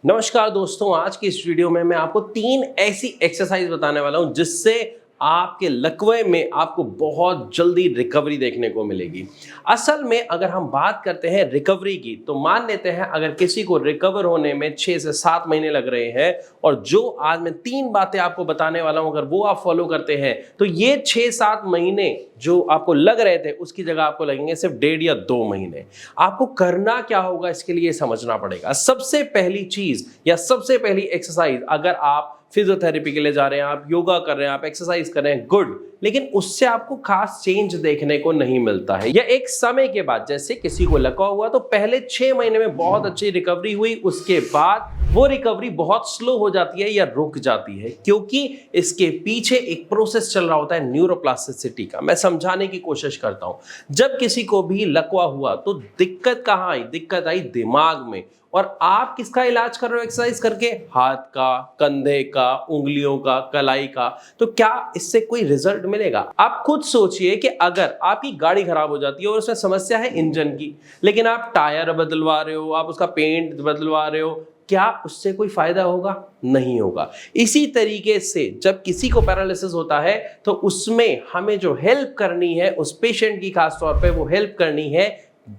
नमस्कार दोस्तों, आज की इस वीडियो में मैं आपको 3 ऐसी एक्सरसाइज बताने वाला हूं जिससे आपके लकवे में आपको बहुत जल्दी रिकवरी देखने को मिलेगी। असल में अगर हम बात करते हैं रिकवरी की, तो मान लेते हैं अगर किसी को रिकवर होने में 6 से 7 महीने लग रहे हैं और जो आज मैं 3 बातें आपको बताने वाला हूं अगर वो आप फॉलो करते हैं तो ये 6-7 महीने जो आपको लग रहे थे उसकी जगह आपको लगेंगे सिर्फ 1.5 या 2 महीने। आपको करना क्या होगा इसके लिए समझना पड़ेगा। सबसे पहली चीज या सबसे पहली एक्सरसाइज, अगर आप फिजियोथेरेपी के लिए जा रहे हैं, आप योगा कर रहे हैं, आप एक्सरसाइज कर रहे हैं, गुड, लेकिन उससे आपको खास चेंज देखने को नहीं मिलता है या एक समय के बाद, जैसे किसी को लकवा हुआ तो पहले 6 महीने में बहुत अच्छी रिकवरी हुई, उसके बाद वो रिकवरी बहुत स्लो हो जाती है या रुक जाती है क्योंकि इसके पीछे एक प्रोसेस चल रहा होता है न्यूरोप्लास्टिसिटी का। मैं समझाने की कोशिश करता हूं। जब किसी को भी लकवा हुआ तो दिक्कत कहां आई? दिक्कत आई दिमाग में। और आप किसका इलाज कर रहे हो एक्सरसाइज करके? हाथ का, कंधे का, उंगलियों का, कलाई का। तो क्या इससे कोई रिजल्ट मिलेगा? आप खुद सोचिए कि अगर आपकी गाड़ी खराब हो जाती है और उसमें समस्या है इंजन की, लेकिन आप टायर बदलवा रहे हो, आप उसका पेंट बदलवा रहे हो, क्या उससे कोई फायदा होगा? नहीं होगा। इसी तरीके से जब किसी को पैरालिसिस होता है तो उसमें हमें जो हेल्प करनी है उस पेशेंट की, खास तौर पे वो हेल्प करनी है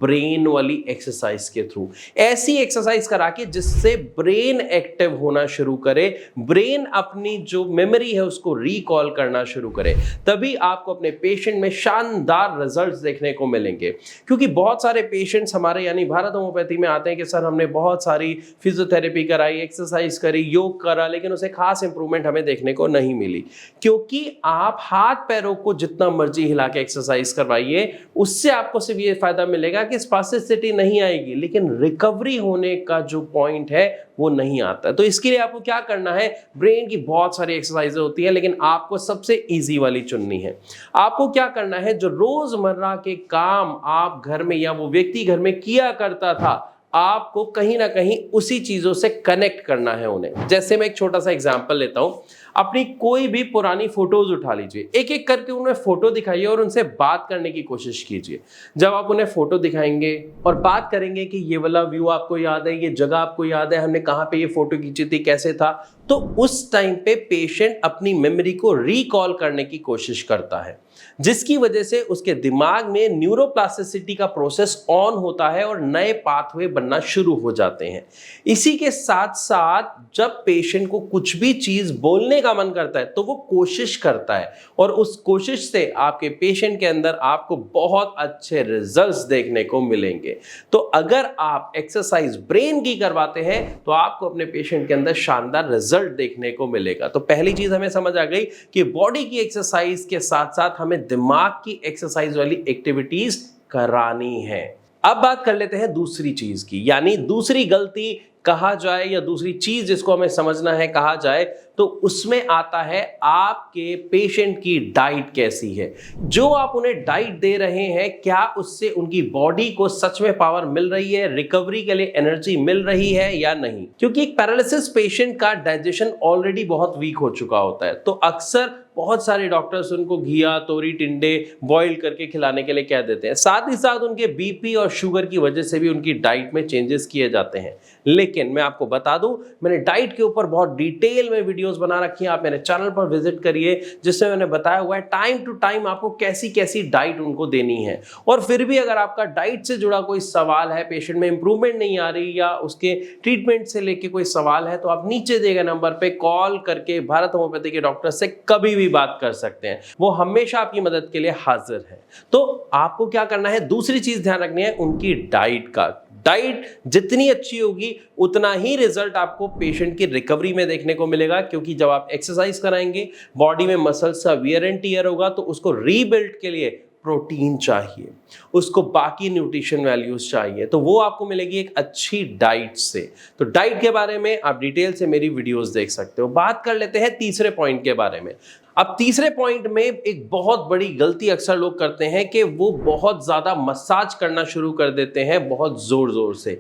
ब्रेन वाली एक्सरसाइज के थ्रू। ऐसी एक्सरसाइज करा के जिससे ब्रेन एक्टिव होना शुरू करे, ब्रेन अपनी जो मेमोरी है उसको रिकॉल करना शुरू करे, तभी आपको अपने पेशेंट में शानदार रिजल्ट्स देखने को मिलेंगे। क्योंकि बहुत सारे पेशेंट्स हमारे यानी भारत होम्योपैथी में आते हैं कि सर हमने बहुत सारी फिजियोथेरेपी कराई, एक्सरसाइज करी, योग करा, लेकिन उसे खास इंप्रूवमेंट हमें देखने को नहीं मिली। क्योंकि आप हाथ पैरों को जितना मर्जी हिला के एक्सरसाइज करवाइए, उससे आपको सिर्फ ये फायदा मिलेगा कि स्पास्टिसिटी नहीं आएगी, लेकिन रिकवरी होने का जो पॉइंट है वो नहीं आता। तो इसके लिए आपको क्या करना है? ब्रेन की बहुत सारी एक्सरसाइजें होती हैं, लेकिन आपको सबसे इजी वाली चुननी है। आपको क्या करना है? जो रोजमर्रा के काम आप घर में या वो व्यक्ति घर में किया करता था, आपको कहीं ना कहीं उसी चीजों से कनेक्ट करना है उन्हें। जैसे मैं एक छोटा सा एग्जांपल लेता हूं, अपनी कोई भी पुरानी फोटोज उठा लीजिए, एक एक करके उन्हें फोटो दिखाइए और उनसे बात करने की कोशिश कीजिए। जब आप उन्हें फोटो दिखाएंगे और बात करेंगे कि ये वाला व्यू आपको याद है, ये जगह आपको याद है, हमने कहाँ पे ये फोटो खींची थी, कैसे था, तो उस टाइम पे पेशेंट अपनी मेमोरी को रिकॉल करने की कोशिश करता है, जिसकी वजह से उसके दिमाग में न्यूरोप्लास्टिसिटी का प्रोसेस ऑन होता है और नए पाथवे बनना शुरू हो जाते हैं। इसी के साथ साथ जब पेशेंट को कुछ भी चीज बोलने का मन करता है तो वो कोशिश करता है और उस कोशिश से आपके पेशेंट के अंदर आपको बहुत अच्छे रिजल्ट्स देखने को मिलेंगे। तो अगर आप एक्सरसाइज ब्रेन की करवाते हैं तो आपको अपने पेशेंट के अंदर शानदार रिजल्ट देखने को मिलेगा। तो पहली चीज हमें समझ आ गई कि बॉडी की एक्सरसाइज के साथ साथ हमें दिमाग की एक्सरसाइज वाली एक्टिविटीज करानी है। अब बात कर लेते हैं दूसरी चीज की, यानी दूसरी गलती कहा जाए या दूसरी चीज जिसको हमें समझना है कहा जाए, तो उसमें आता है आपके पेशेंट की डाइट कैसी है। जो आप उन्हें डाइट दे रहे हैं, क्या उससे उनकी बॉडी को सच में पावर मिल रही है, रिकवरी के लिए एनर्जी मिल रही है या नहीं। क्योंकि एक पैरालिसिस पेशेंट का डाइजेशन ऑलरेडी बहुत वीक हो चुका होता है, तो अक्सर बहुत सारे डॉक्टर्स उनको घिया, तोरी, टिंडे बॉईल करके खिलाने के लिए कह देते हैं। साथ ही साथ उनके बीपी और शुगर की वजह से भी उनकी डाइट में चेंजेस किए जाते हैं। लेकिन मैं आपको बता दूं, मैंने डाइट के ऊपर बहुत डिटेल में वीडियोस बना रखी हैं, आप मेरे चैनल पर विजिट करिए, जिसमें मैंने बताया हुआ है टाइम टू टाइम आपको कैसी कैसी डाइट उनको देनी है। और फिर भी अगर आपका डाइट से जुड़ा कोई सवाल है, पेशेंट में इंप्रूवमेंट नहीं आ रही या उसके ट्रीटमेंट से लेके कोई सवाल है, तो आप नीचे दिए गए नंबर पे कॉल करके भारत होम्योपैथी के डॉक्टर से कभी भी बात कर सकते हैं। वो हमेशा आपकी मदद के लिए हाजिर है। तो आपको क्या करना है? दूसरी चीज ध्यान रखनी है उनकी डाइट का। डाइट जितनी अच्छी होगी उतना ही रिजल्ट आपको पेशेंट की रिकवरी में देखने को मिलेगा। क्योंकि जब आप एक्सरसाइज कराएंगे, बॉडी में मसल्स का वियर एंड टियर होगा, तो उसको रीबिल्ड के लिए प्रोटीन चाहिए, उसको बाकी न्यूट्रिशन वैल्यूज चाहिए, तो वो आपको मिलेगी एक अच्छी डाइट से। तो डाइट के बारे में आप डिटेल से मेरी वीडियोस देख सकते हो। बात कर लेते हैं तीसरे पॉइंट के बारे में। अब तीसरे पॉइंट में एक बहुत बड़ी गलती अक्सर लोग करते हैं कि वो बहुत ज्यादा मसाज करना शुरू कर देते हैं बहुत जोर जोर से।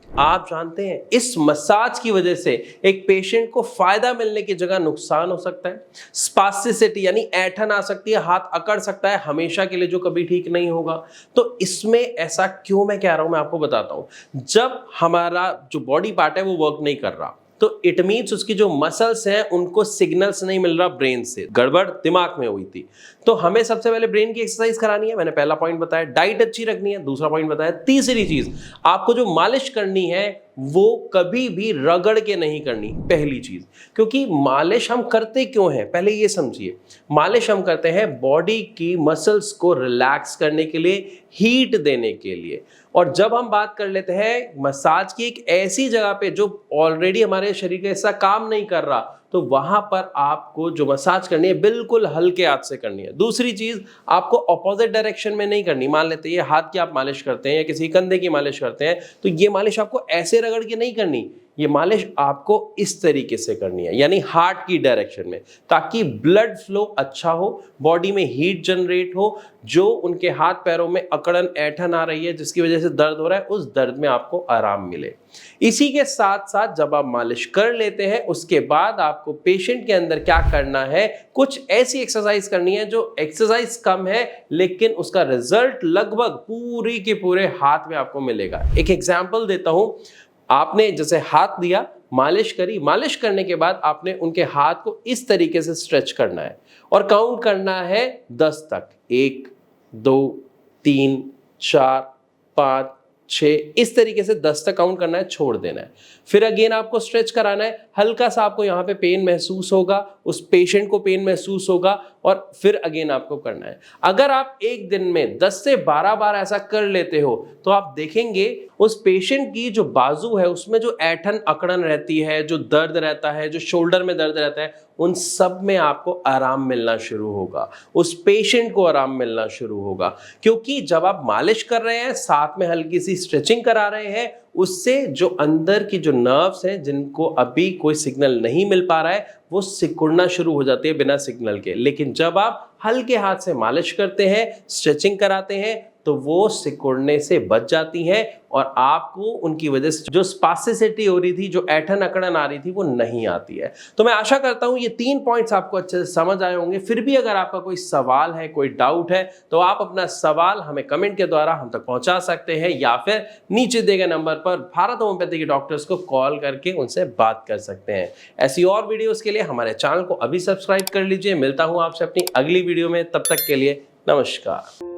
आप जानते हैं इस मसाज की वजह से एक पेशेंट को फायदा मिलने की जगह नुकसान हो सकता है। स्पास्टिसिटी यानी ऐंठन आ सकती है, हाथ अकड़ सकता है हमेशा के लिए, जो कभी ठीक नहीं होगा। तो इसमें ऐसा क्यों मैं कह रहा हूं, मैं आपको बताता हूं। जब हमारा जो बॉडी पार्ट है वो वर्क नहीं कर रहा, तो इट मीन्स उसकी जो मसल्स हैं उनको सिग्नल्स नहीं मिल रहा ब्रेन से, गड़बड़ दिमाग में हुई थी। तो हमें सबसे पहले ब्रेन की एक्सरसाइज करानी है, मैंने पहला पॉइंट बताया। डाइट अच्छी रखनी है, दूसरा पॉइंट बताया। तीसरी चीज, आपको जो मालिश करनी है वो कभी भी रगड़ के नहीं करनी, पहली चीज। क्योंकि मालिश हम करते क्यों हैं, पहले ये समझिए। मालिश हम करते हैं बॉडी की मसल्स को रिलैक्स करने के लिए, हीट देने के लिए। और जब हम बात कर लेते हैं मसाज की एक ऐसी जगह पे जो ऑलरेडी हमारे शरीर का हिस्सा काम नहीं कर रहा, तो वहां पर आपको जो मसाज करनी है बिल्कुल हल्के हाथ से करनी है। दूसरी चीज, आपको ऑपोजिट डायरेक्शन में नहीं करनी। मान लेते हैं ये हाथ की आप मालिश करते हैं या किसी कंधे की मालिश करते हैं, तो ये मालिश आपको ऐसे रगड़ के नहीं करनी, ये मालिश आपको इस तरीके से करनी है, यानी हार्ट की डायरेक्शन में, ताकि ब्लड फ्लो अच्छा हो, बॉडी में हीट जनरेट हो। जो उनके हाथ पैरों में अकड़न ऐंठन आ रही है जिसकी वजह से दर्द हो रहा है, उस दर्द में आपको आराम मिले। इसी के साथ साथ जब आप मालिश कर लेते हैं उसके बाद आपको पेशेंट के अंदर क्या करना है, कुछ ऐसी एक्सरसाइज करनी है जो एक्सरसाइज कम है लेकिन उसका रिजल्ट लगभग पूरी के पूरे हाथ में आपको मिलेगा। एक एग्जांपल देता हूं। आपने जैसे हाथ दिया, मालिश करी, मालिश करने के बाद आपने उनके हाथ को इस तरीके से स्ट्रेच करना है और काउंट करना है 10 तक। 1 2 3 4 5 6, इस तरीके से 10 तक काउंट करना है, छोड़ देना है। फिर अगेन आपको स्ट्रेच कराना है, हल्का सा आपको यहाँ पे पेन महसूस होगा, उस पेशेंट को पेन महसूस होगा, और फिर अगेन आपको करना है। अगर आप एक दिन में 10 से 12 बार ऐसा कर लेते हो तो आप देखेंगे उस पेशेंट की जो बाजू है उसमें जो ऐंठन अकड़न रहती है, जो दर्द रहता है, जो शोल्डर में दर्द रहता है, उन सब में आपको आराम मिलना शुरू होगा, उस पेशेंट को आराम मिलना शुरू होगा। क्योंकि जब आप मालिश कर रहे हैं साथ में हल्की सी स्ट्रेचिंग करा रहे हैं, उससे जो अंदर की जो नर्व्स हैं जिनको अभी कोई सिग्नल नहीं मिल पा रहा है वो सिकुड़ना शुरू हो जाती है बिना सिग्नल के। लेकिन जब आप हल्के हाथ से मालिश करते हैं, स्ट्रेचिंग कराते हैं, तो वो सिकुड़ने से बच जाती हैं और आपको उनकी वजह से जो स्पास्टिसिटी हो रही थी, जो ऐंठन अकड़न आ रही थी, वो नहीं आती है। तो मैं आशा करता हूं ये 3 पॉइंट्स आपको अच्छे से समझ आए होंगे। फिर भी अगर आपका कोई सवाल है, कोई डाउट है, तो आप अपना सवाल हमें कमेंट के द्वारा हम तक पहुंचा सकते हैं या फिर नीचे दिए गए नंबर पर भारत होम्योपैथी के डॉक्टर्स को कॉल करके उनसे बात कर सकते हैं। ऐसी और वीडियोस के लिए हमारे चैनल को अभी सब्सक्राइब कर लीजिए। मिलता हूं आपसे अपनी अगली वीडियो में, तब तक के लिए नमस्कार।